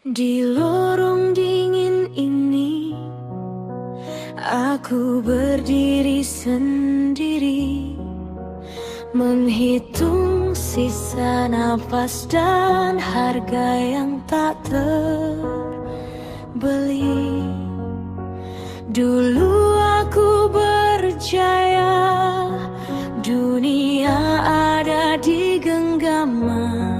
Di lorong dingin ini, aku berdiri sendiri, menghitung sisa nafas dan harga yang tak terbeli. Dulu aku berjaya, dunia ada di genggaman.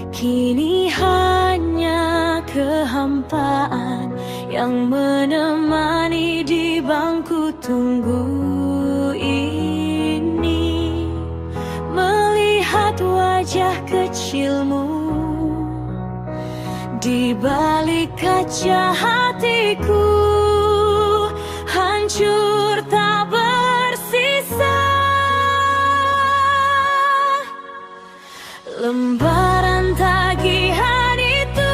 Kini hanya kehampaan yang menemani di bangku tunggu ini. Melihat wajah kecilmu di balik kaca hatiku, hancur tak bersisa. Lembaran tagihan itu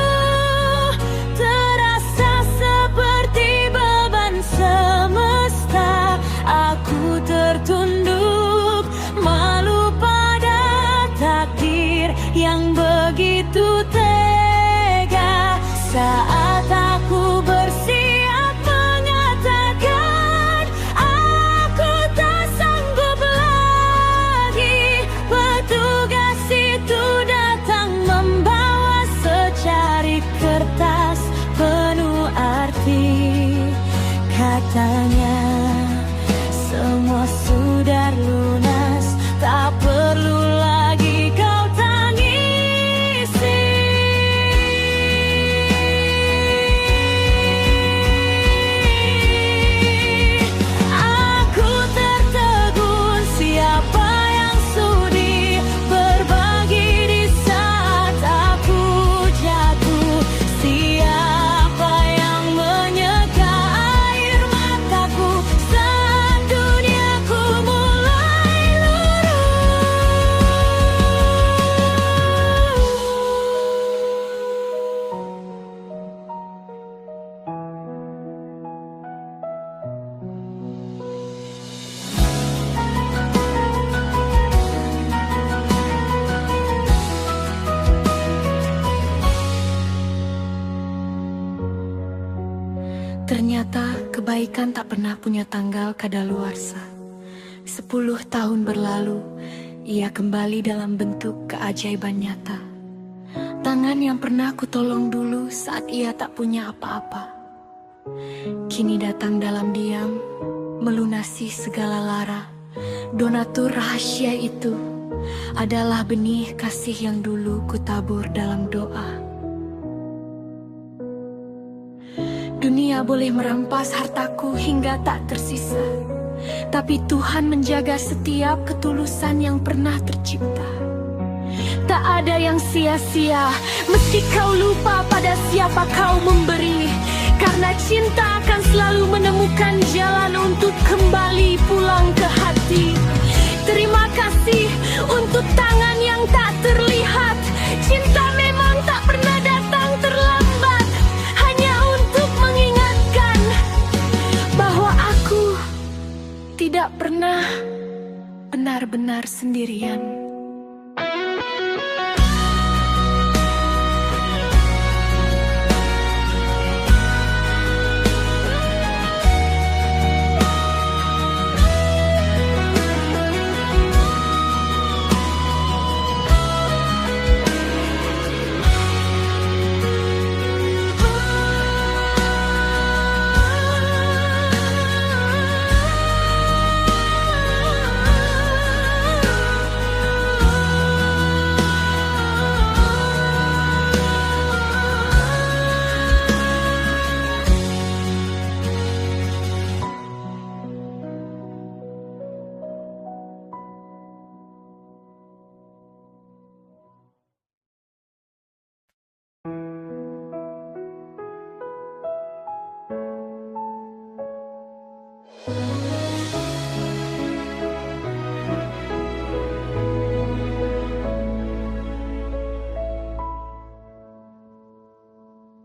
terasa seperti beban semesta. Aku tertunduk, malu pada takdir yang begitu tega. Saat aku bersiap mengatakan aku tak sanggup lagi, petugas itu datang membawa secari kertas penuh arti. Katanya semua sudah lunas, tak perlu lagi kau tangisi. Aku tertegun, siapa yang sudi berbagi di saat aku jatuh? Siapa yang menyeka air mataku saat duniaku mulai luruh? Ternyata kebaikan tak pernah punya tanggal kadaluarsa. 10 tahun berlalu, ia kembali dalam bentuk keajaiban nyata. Tangan yang pernah kutolong dulu saat ia tak punya apa-apa, kini datang dalam diam, melunasi segala lara. Donatur rahasia itu adalah benih kasih yang dulu kutabur dalam doa. Dunia boleh merampas hartaku hingga tak tersisa, tapi Tuhan menjaga setiap ketulusan yang pernah tercipta. Tak ada yang sia-sia, meski kau lupa pada siapa kau memberi. Karena cinta akan selalu menemukan jalan untuk kembali pulang ke hati. Terima kasih untuk tangan yang tak terlihat. Cinta memang tak pernah datang terlambat, hanya untuk mengingatkan bahwa aku tidak pernah benar-benar sendirian.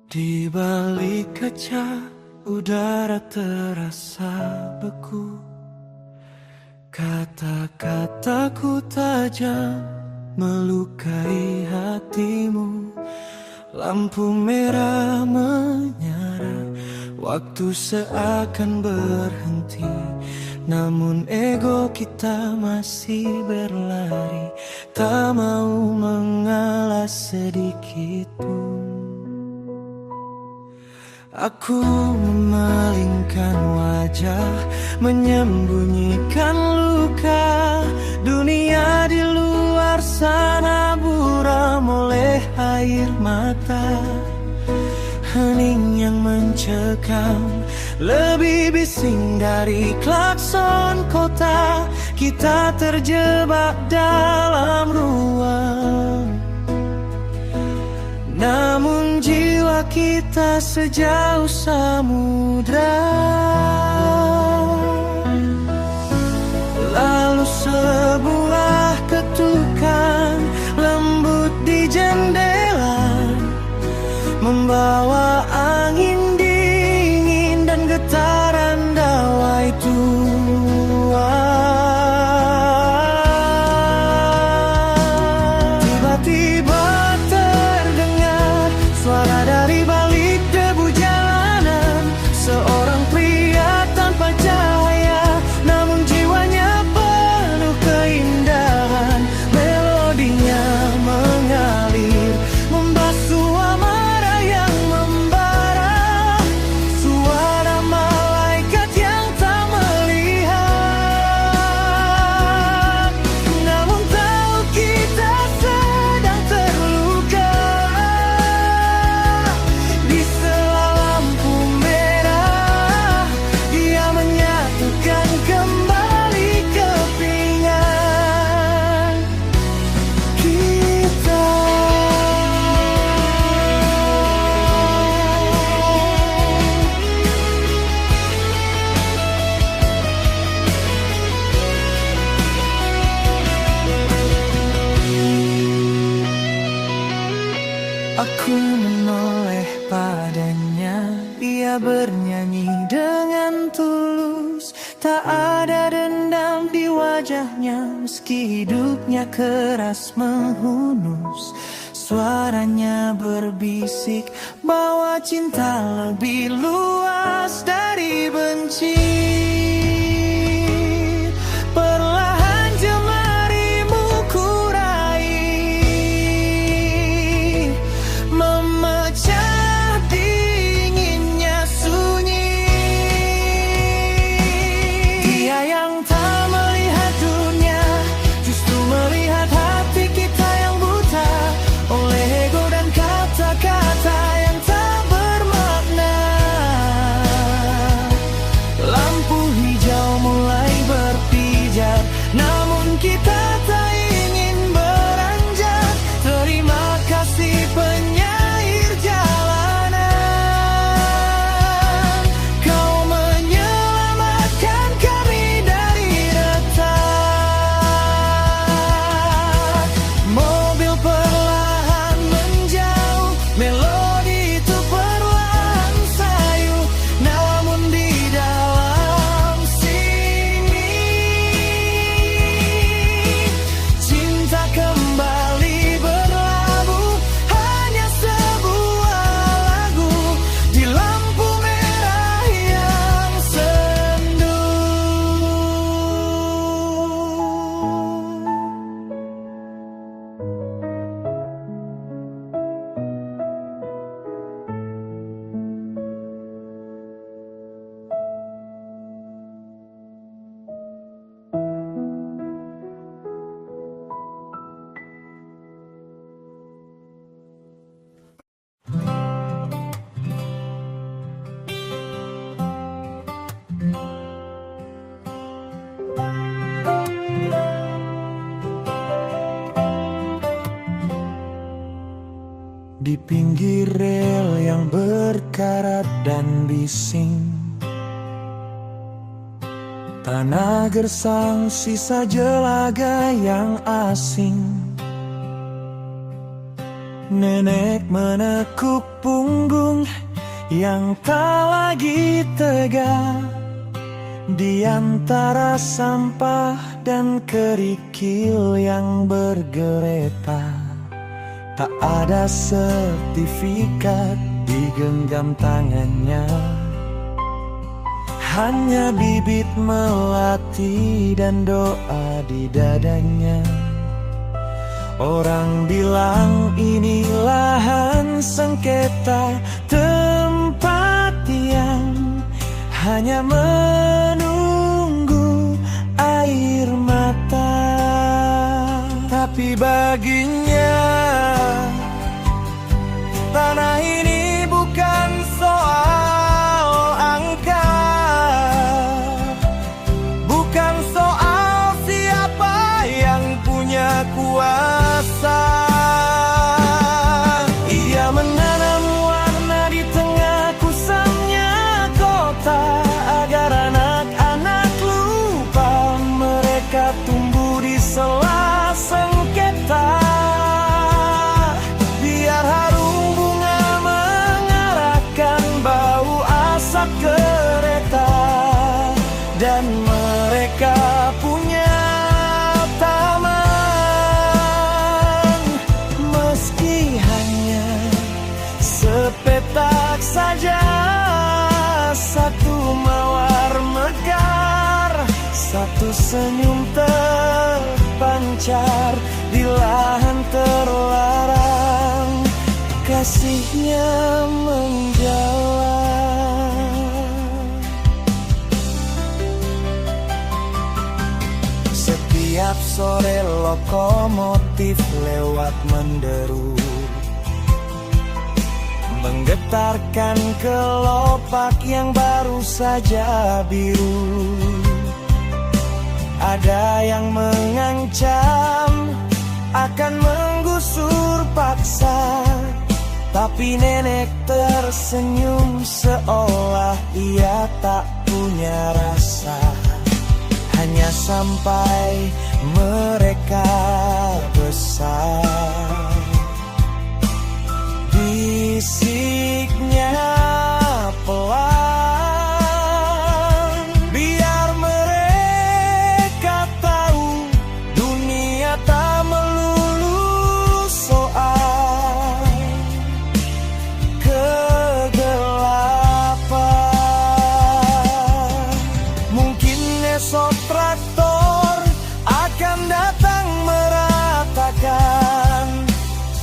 Di balik kaca, udara terasa beku. Kata-kataku tajam melukai hatimu. Lampu merah menyala, waktu seakan berhenti. Namun ego kita masih berlari, tak mau mengalah sedikit pun. Aku memalingkan wajah, menyembunyikan luka. Dunia di luar sana buram oleh air mata. Hening yang mencekam, lebih bising dari klakson kota. Kita terjebak dalam ruang, namun jiwa kita sejauh samudra. Lalu sebuah ketukan lembut di jendela membawa angin dingin dan getaran dawai tua. Tiba-tiba terdengar suara dari balik debu jalanan. Seorang pria tanpa cahaya, namun jiwanya penuh keindahan. Melodinya mengalir, membasuh amarah yang membara. Suara malaikat yang tak melihat, namun tahu kita sedang terluka. Di sela lampu merah, dia menyatukan kembali kepingan kita. Aku menoleh padanya, dia bernyanyi dengan tulus. Tak ada dendam di wajahnya, meski hidupnya keras menghunus. Suaranya berbisik bahwa cinta lebih luas dari benci. Perlahan jemarimu kurai, memecah dinginnya sunyi. Dia yang tak melihat dunia, justru melihat hati kita yang buta oleh ego dan kata-kata yang tak bermakna. Lampu hijau mulai berpijar, namun kita tak ingin beranjak. Terima kasih penyair jalanan, kau menyelamatkan kami dari retak. Mobil perlahan menjauh, melodi itu perlahan sayu. Namun di dalam sini cinta kembali berlabuh, hanya sebuah lagu di lampu merah yang sendu. Di pinggir rel yang berkarat dan bising, tanah gersang sisa jelaga yang asing. Nenek menekuk punggung yang tak lagi tegak di antara sampah dan kerikil yang bergeletak. Tak ada sertifikat di genggam tangannya, hanya bibit melati dan doa di dadanya. Orang bilang ini lahan sengketa, tempat yang hanya menunggu air mata. Tapi baginya tanah ini bukan soal angka, bukan soal siapa yang punya kuasa. Ia menanam warna di tengah kusamnya kota, agar anak-anak lupa mereka tumbuh di sela sengketa. Biar harum bunga mengarahkan bau asap kereta, dan mereka punya taman. Meski hanya sepetak saja, satu mawar mekar, satu senyum terpancar di lahan terlarang, kasihnya menjalar. Setiap sore lokomotif lewat menderu, menggetarkan kelopak yang baru saja biru. Ada yang mengancam akan menggusur paksa, tapi nenek tersenyum seolah ia tak punya rasa. Hanya sampai mereka besar, bisiknya pelan, biar mereka tahu dunia tak melulu soal kegelapan. Mungkin esok traktor akan datang meratakan,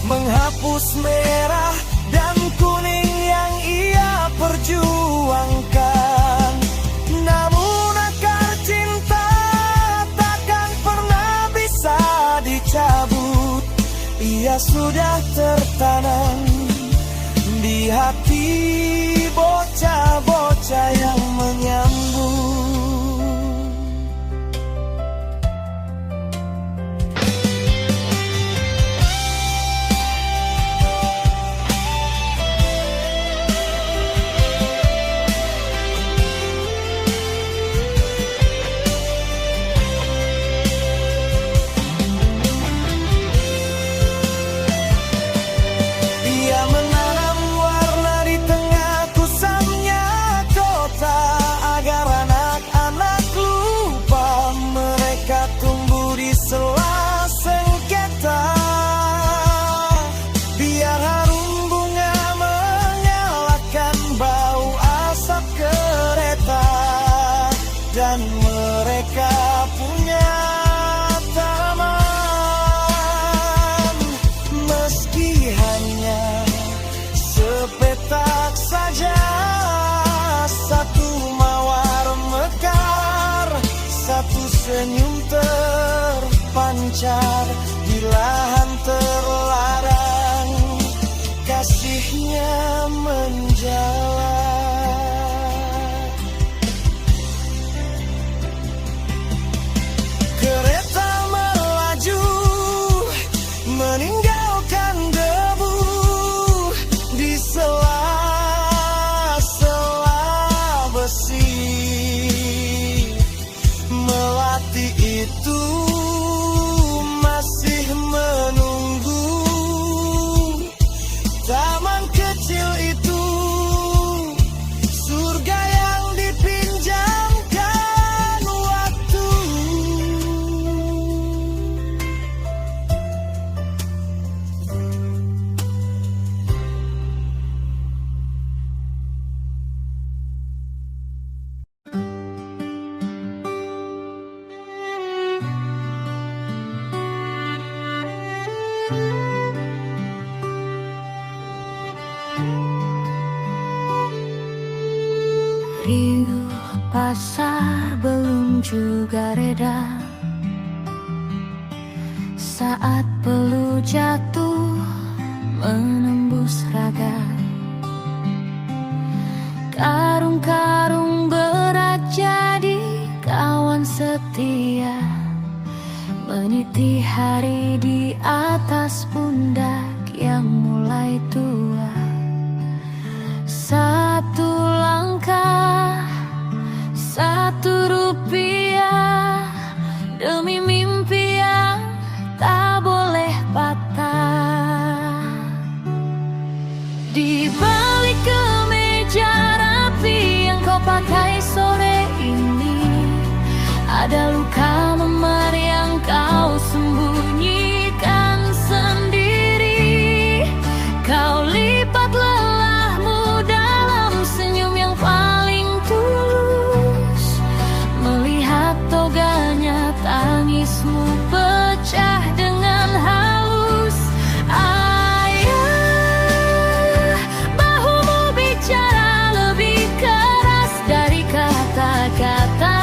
menghapus merah dan kuning yang ia perjuangkan. Namun akar cinta takkan pernah bisa dicabut, ia sudah tertanam di hati bocah-bocah yang menyambut. Sela sengketa, biar harum bunga menyalakan bau asap kereta, dan mereka punya taman. Meski hanya sepetak saja, satu mawar mekar, satu senyum terpancar di lahan terlarang, kasihnya menjalar. Kereta melaju meninggalkan debu di sela-sela besi. Melati itu masih menunggu, taman kecil itu Riuh pasar belum juga reda saat peluh jatuh menembus raga. Karung-karung berat jadi kawan setia, meniti hari di atas pundak yang mulai tua. Satu langkah, satu rupiah, demi mimpi yang tak boleh patah. Di balik kemeja rapi yang kau pakai sore ini, ada luka memar yang kau sembunyikan sendiri. Kau lipat lelahmu dalam senyum yang paling tulus, melihat toganya tangismu pecah dengan halus. Ayah, bahumu bicara lebih keras dari kata-kata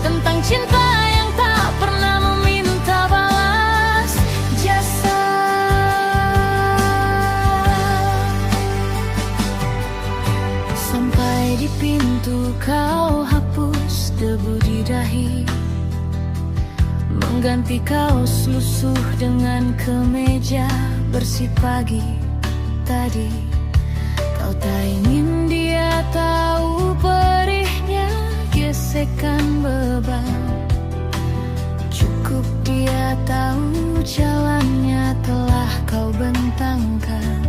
tentang cinta yang tak pernah meminta balas jasa. Sampai di pintu kau hapus debu di dahi, mengganti kaos lusuh dengan kemeja bersih pagi tadi. Kau tak ingin dia tahu perihnya gesekan beban, cukup dia tahu jalannya telah kau bentangkan.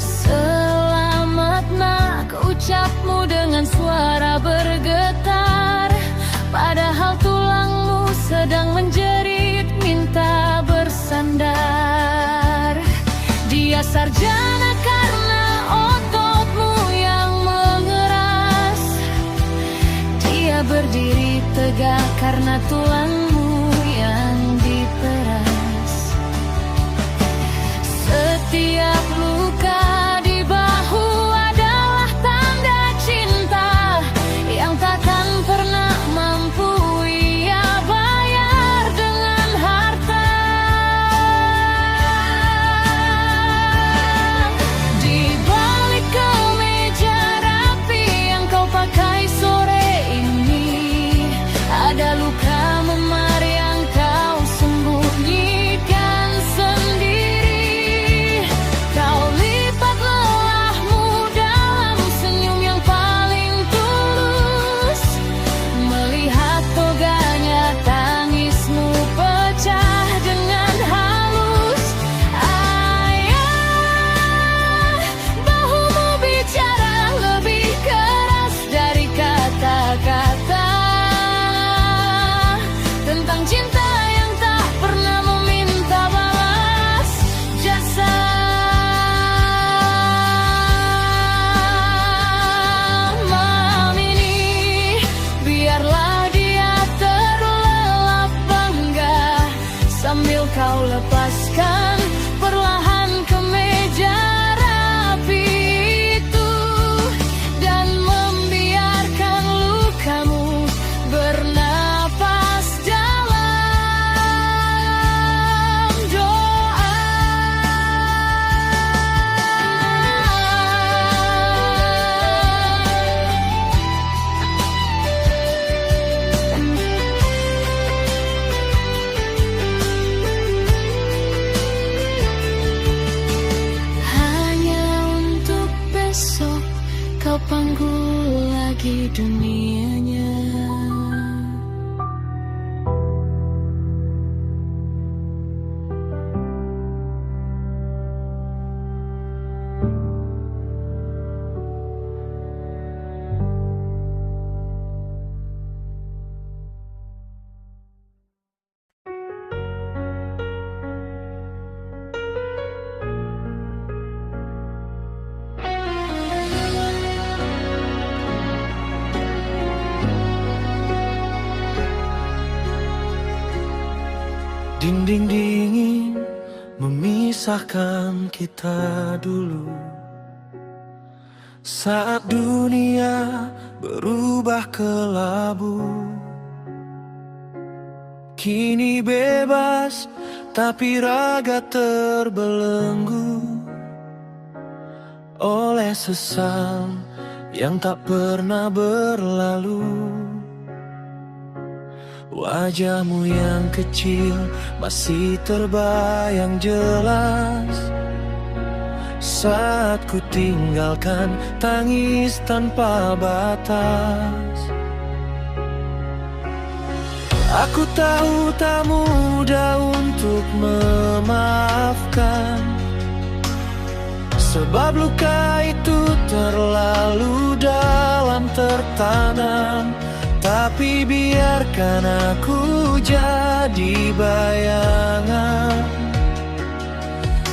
Selamat nak, ucapmu dengan suara bergetar, padahal tulangmu sedang menjerit minta bersandar. Dia sarjana karena ototmu yang mengeras, dia berdiri tegak karena tulangmu yang diperas. Setiap luka di bahu adalah tanda cinta yang takkan pernah mampu ia bayar dengan harta. Di balik kemeja rapi yang kau pakai sore ini, ada luka memar yang kau sembunyikan sendiri. Kau lipat lelahmu dalam senyum yang paling tulus, melihat toganya tangismu pecah dengan halus. Ayah, bahumu bicara lebih keras dari kata-kata tentang cinta yang tak pernah meminta balas jasa. Malam ini biarlah dia terlelap bangga sambil kau lepaskan perlahan kemeja rapi itu dan membiarkan lukamu bernapas dalam doa. Hanya untuk besok kau panggul lagi dunianya. Dinding dingin memisah kisahkan kita dulu, saat dunia berubah kelabu. Kini bebas tapi raga terbelenggu oleh sesam yang tak pernah berlalu. Wajahmu yang kecil masih terbayang jelas saat ku tinggalkan tangis tanpa batas. Aku tahu tak mudah untuk memaafkan, sebab luka itu terlalu dalam tertanam. Tapi biarkan aku jadi bayangan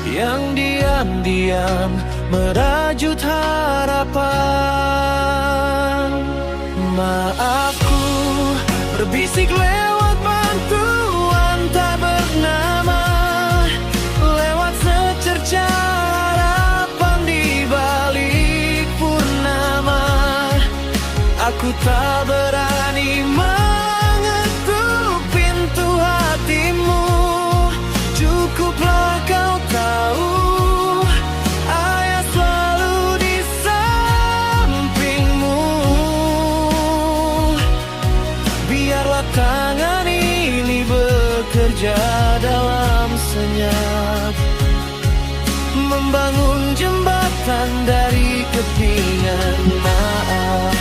yang diam-diam merajut harapan. Maafku berbisik lewat bantuan tak bernama, lewat secerca harapan di balik purnama. Aku tak berani mengetuk pintu hatimu. Cukuplah kau tahu, ayah selalu di sampingmu. Biarlah tangan ini bekerja dalam senyap, membangun jembatan dari kepingan maaf.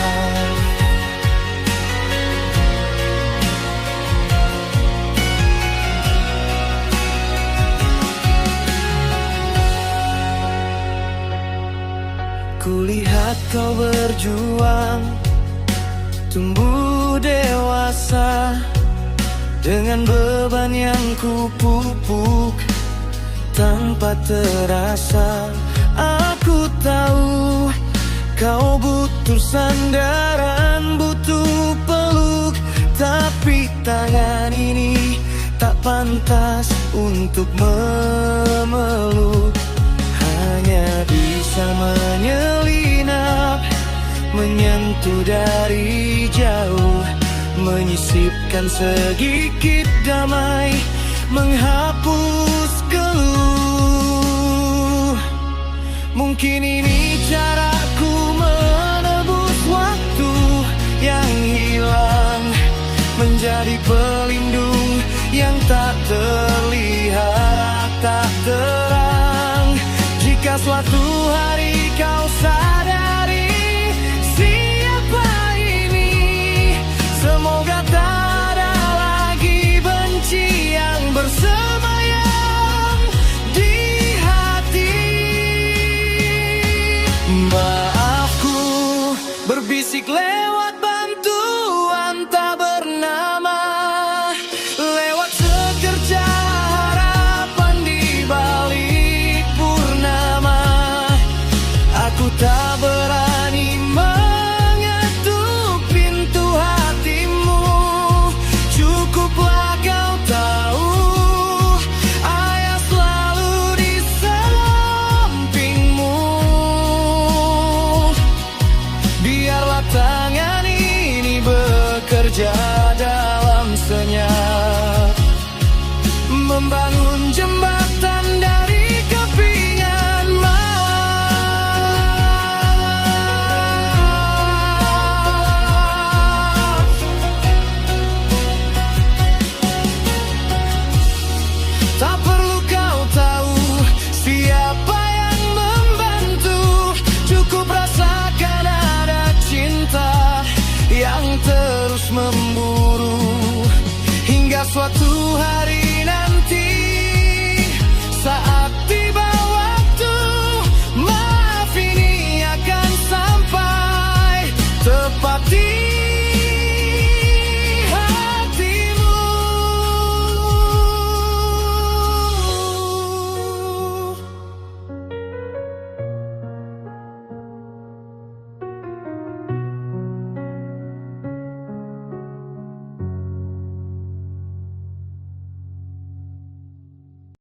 Kulihat kau berjuang, tumbuh dewasa, dengan beban yang kupupuk tanpa terasa. Aku tahu kau butuh sandaran, butuh peluk, tapi tangan ini tak pantas untuk memeluk. Hanya bisa menyelinap, menyentuh dari jauh, menyisipkan segigit damai, menghapus keluh. Mungkin ini caraku menebus waktu yang hilang, menjadi pelindung yang tak terlihat, tak terang. Jika suatu hari kau sadar